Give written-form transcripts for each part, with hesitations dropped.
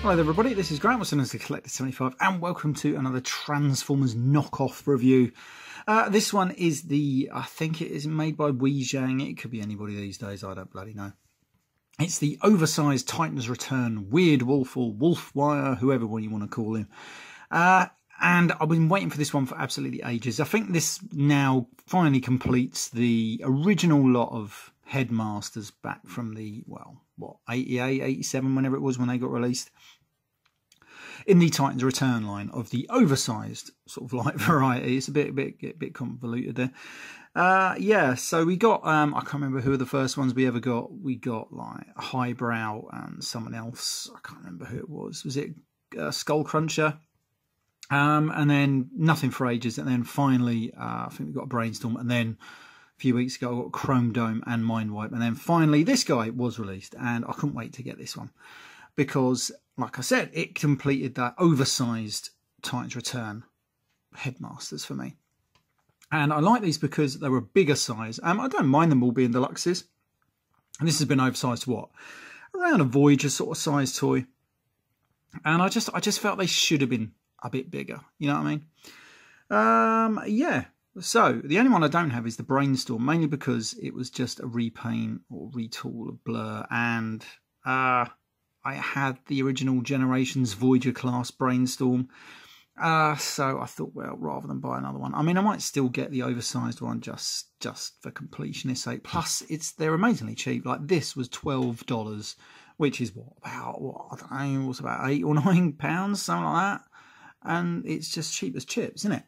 Hello there everybody, this is Grant, also known as the Collector 75, and welcome to another Transformers knockoff review. This one is I think it is made by WEIRDWOLF. It could be anybody these days, I don't bloody know. It's the oversized Titan's Return WEIRDWOLF or WOLFWIRE, whoever you want to call him. And I've been waiting for this one for absolutely ages. I think this now finally completes the original lot of Headmasters back from the, well, what, 88, 87, whenever it was when they got released, in the Titan's Return line of the oversized sort of light variety. It's a bit convoluted there. Yeah, so we got, I can't remember who were the first ones we ever got. We got like Highbrow and someone else. I can't remember who it was. Was it Skull Cruncher? And then nothing for ages. And then finally, I think we got a Brainstorm. And then a few weeks ago, I got Chrome Dome and Mind Wipe. And then finally, this guy was released. And I couldn't wait to get this one. Because, like I said, it completed that oversized Titan's Return Headmasters for me. And I like these because they were a bigger size. I don't mind them all being deluxes. And this has been oversized to what? Around a Voyager sort of size toy. And I just felt they should have been a bit bigger. You know what I mean? Yeah. So, the only one I don't have is the Brainstorm. Mainly because it was just a repaint or retool of Blur. And I had the original Generations Voyager class Brainstorm. So I thought, well, rather than buy another one, I mean, I might still get the oversized one just for completionist's sake. Plus, they're amazingly cheap. Like this was $12, which is I don't know, what's about £8 or £9, something like that. And it's just cheap as chips, isn't it?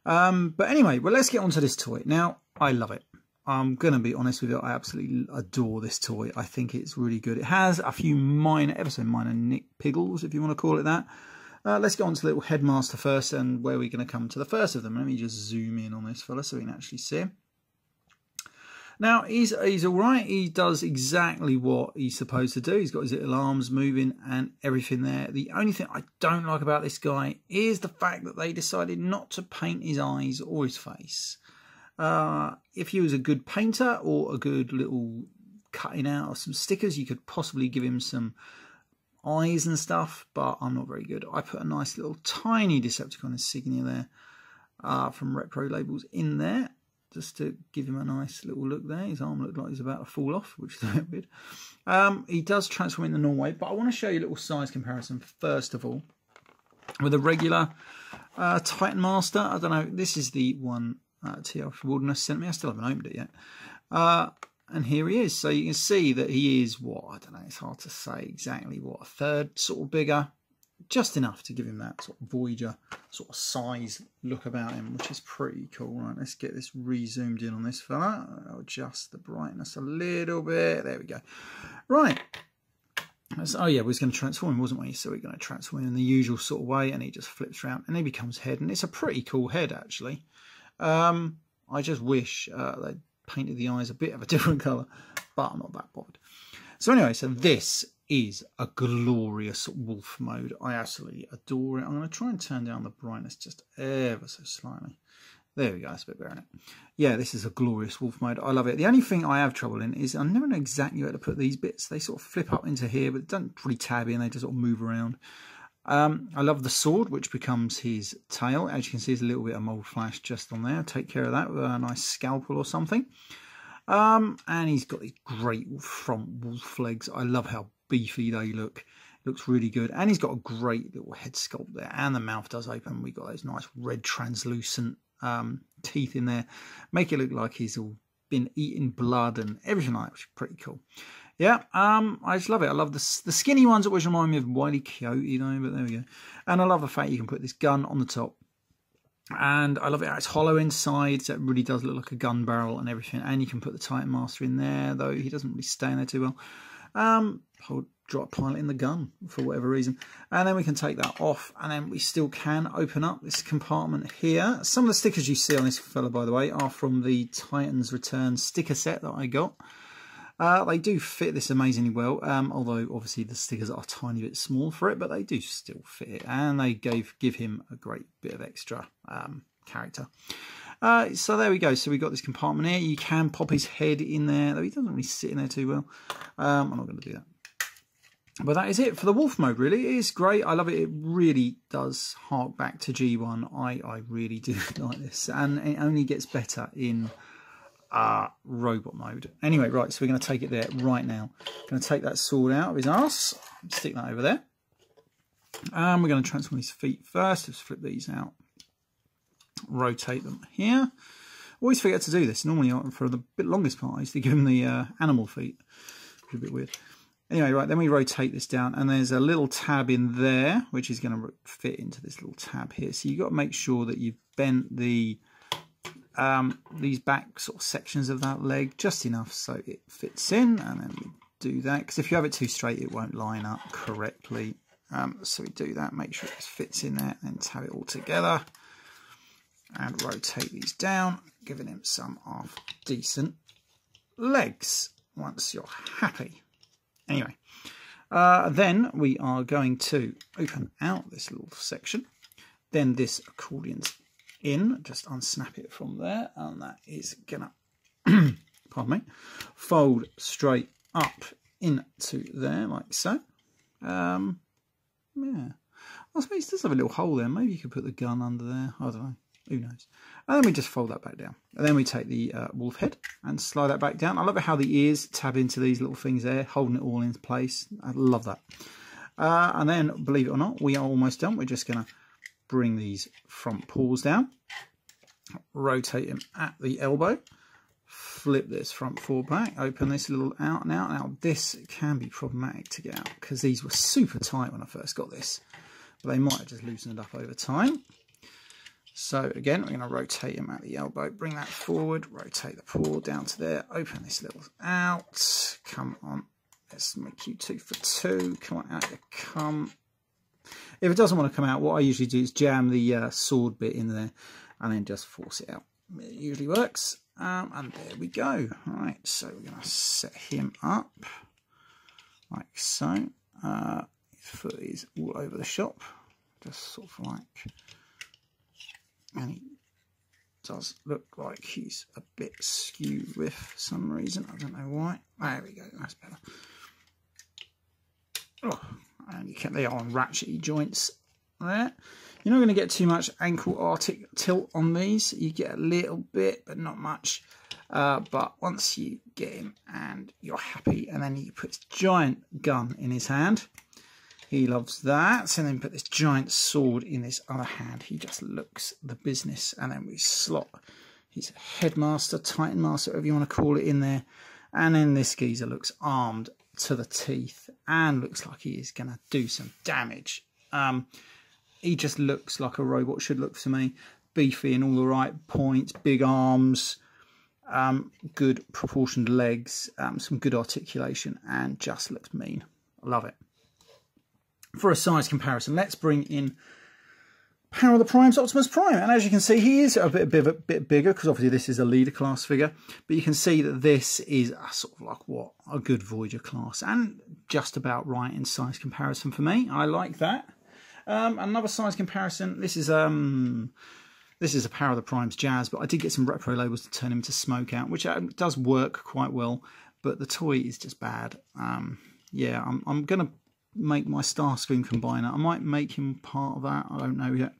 But anyway, well, let's get on to this toy. Now, I love it. I'm going to be honest with you, I absolutely adore this toy. I think it's really good. It has a few ever so minor nitpickles, if you want to call it that. Let's get on to the little Headmaster first, and where we're going to come to the first of them. Let me just zoom in on this fella so we can actually see him. Now, he's all right. He does exactly what he's supposed to do. He's got his little arms moving and everything there. The only thing I don't like about this guy is the fact that they decided not to paint his eyes or his face. If he was a good painter or a good little cutting out of some stickers, you could possibly give him some eyes and stuff, but I'm not very good. I put a nice little tiny Decepticon insignia there from Retro Labels in there, just to give him a nice little look there. His arm looked like he's about to fall off, which is a bit weird. He does transform in the normal way, but I want to show you a little size comparison first of all with a regular Titan Master. I don't know, this is the one TF Wilderness sent me. I still haven't opened it yet. And here he is. So you can see that he is, what, I don't know, it's hard to say exactly what, a third sort of bigger. Just enough to give him that sort of Voyager sort of size look about him, which is pretty cool. Right, let's get this re-zoomed in on this fella. I'll adjust the brightness a little bit. There we go. Right. Oh yeah, we was going to transform him, wasn't we? So we're going to transform him in the usual sort of way, and he just flips around and he becomes head. And it's a pretty cool head, actually. I just wish they'd painted the eyes a bit of a different colour, but I'm not that bothered. So anyway, so this is a glorious wolf mode. I absolutely adore it. I'm going to try and turn down the brightness just ever so slightly. There we go, that's a bit better, isn't it? Yeah, this is a glorious wolf mode. I love it. The only thing I have trouble in is I never know exactly where to put these bits. They sort of flip up into here, but don't really tab in. They just sort of move around. I love the sword, which becomes his tail. As you can see, there's a little bit of mold flash just on there. Take care of that with a nice scalpel or something. And he's got these great front wolf legs. I love how beefy they look. Looks really good. And he's got a great little head sculpt there. And the mouth does open. We've got those nice red translucent teeth in there. Make it look like he's all been eating blood and everything like that, which is pretty cool. Yeah, I just love it. I love the skinny ones always remind me of Wile E. Coyote, though, but there we go. And I love the fact you can put this gun on the top. And I love it how it's hollow inside, so it really does look like a gun barrel and everything. And you can put the Titan Master in there, though he doesn't really stay in there too well. I'll drop pilot in the gun for whatever reason. And then we can take that off, and then we still can open up this compartment here. Some of the stickers you see on this fella, by the way, are from the Titan's Return sticker set that I got. They do fit this amazingly well, although obviously the stickers are a tiny bit small for it, but they do still fit it, and they give him a great bit of extra character. So there we go. So we've got this compartment here. You can pop his head in there, though he doesn't really sit in there too well. I'm not going to do that. But that is it for the wolf mode, really. It is great. I love it. It really does hark back to G1. I really do like this. And it only gets better in robot mode. Anyway, right, so we're going to take it there right now. Going to take that sword out of his arse. Stick that over there. And we're going to transform his feet first. Just flip these out. Rotate them here. Always forget to do this. Normally, for the longest part, I used to give him the animal feet. Which is a bit weird. Anyway, right, then we rotate this down, and there's a little tab in there, which is going to fit into this little tab here. So you've got to make sure that you've bent the these back sort of sections of that leg just enough so it fits in, and then we do that, because if you have it too straight, it won't line up correctly. So we do that, make sure it fits in there, and tab it all together, and rotate these down, giving him some half decent legs once you're happy. Anyway, then we are going to open out this little section. Then this accordion's in. Just unsnap it from there, and that is gonna, pardon me, fold straight up into there like so. Yeah, I suppose it does have a little hole there. Maybe you could put the gun under there. I don't know. Who knows? And then we just fold that back down. And then we take the wolf head and slide that back down. I love how the ears tab into these little things there, holding it all in place. I love that. And then, believe it or not, we are almost done. We're just going to bring these front paws down, rotate them at the elbow, flip this front paw back, open this little out and out. Now, this can be problematic to get out because these were super tight when I first got this, but they might have just loosened up over time. So again, we're going to rotate him at the elbow, bring that forward, rotate the paw down to there, open this little out, come on, let's make you 2 for 2, come on, out you come. If it doesn't want to come out, what I usually do is jam the sword bit in there and then just force it out. It usually works, and there we go. All right, so we're going to set him up like so. His foot is all over the shop, just sort of like... And he does look like he's a bit skewed with for some reason. I don't know why. There we go. That's better. Oh, and you can, they are on ratchety joints there. You're not going to get too much ankle arctic tilt on these. You get a little bit, but not much. But once you get him and you're happy, and then he puts a giant gun in his hand. He loves that. And then put this giant sword in his other hand. He just looks the business. And then we slot his Headmaster, Titan Master, whatever you want to call it, in there. And then this geezer looks armed to the teeth and looks like he is going to do some damage. He just looks like a robot should look to me. Beefy in all the right points, big arms, good proportioned legs, some good articulation, and just looks mean. I love it. For a size comparison, let's bring in Power of the Primes Optimus Prime. And as you can see, he is a bit bigger, because obviously this is a leader class figure. But you can see that this is a sort of like, what, a good Voyager class. And just about right in size comparison for me. I like that. Another size comparison, this is a Power of the Primes Jazz, but I did get some repro labels to turn him to smoke out, which does work quite well. But the toy is just bad. Yeah, I'm going to make my Starscream combiner. I might make him part of that. I don't know yet.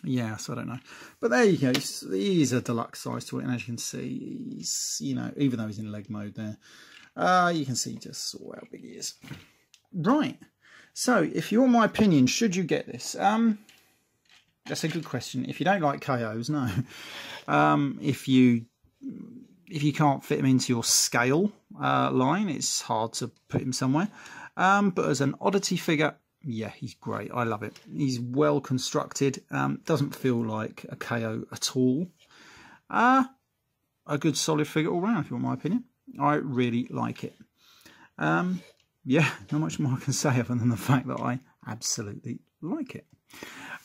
Yeah, so I don't know. But there you go. He's a deluxe size toy, and as you can see, he's, you know, even though he's in leg mode there, you can see just sort of how big he is. Right. So, if you want my opinion, should you get this? That's a good question. If you don't like KOs, no. If you can't fit him into your scale line, it's hard to put him somewhere. But as an oddity figure, yeah, he's great. I love it. He's well constructed. Doesn't feel like a KO at all. A good solid figure all round, if you want my opinion. I really like it. Yeah, not much more I can say other than the fact that I absolutely like it.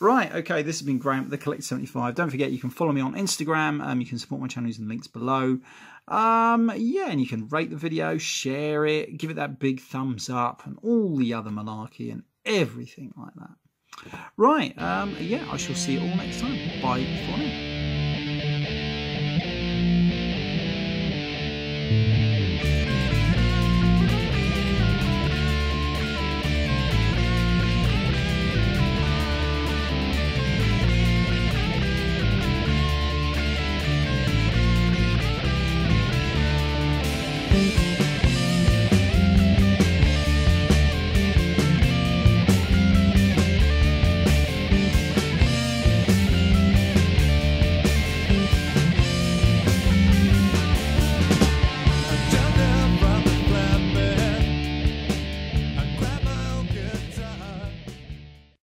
Right, okay, this has been Graham, the Collector 75. Don't forget, you can follow me on Instagram. You can support my channel using the links below. Yeah, and you can rate the video, share it, give it that big thumbs up, and all the other malarkey and everything like that. Right, yeah, I shall see you all next time. Bye for now. Bye.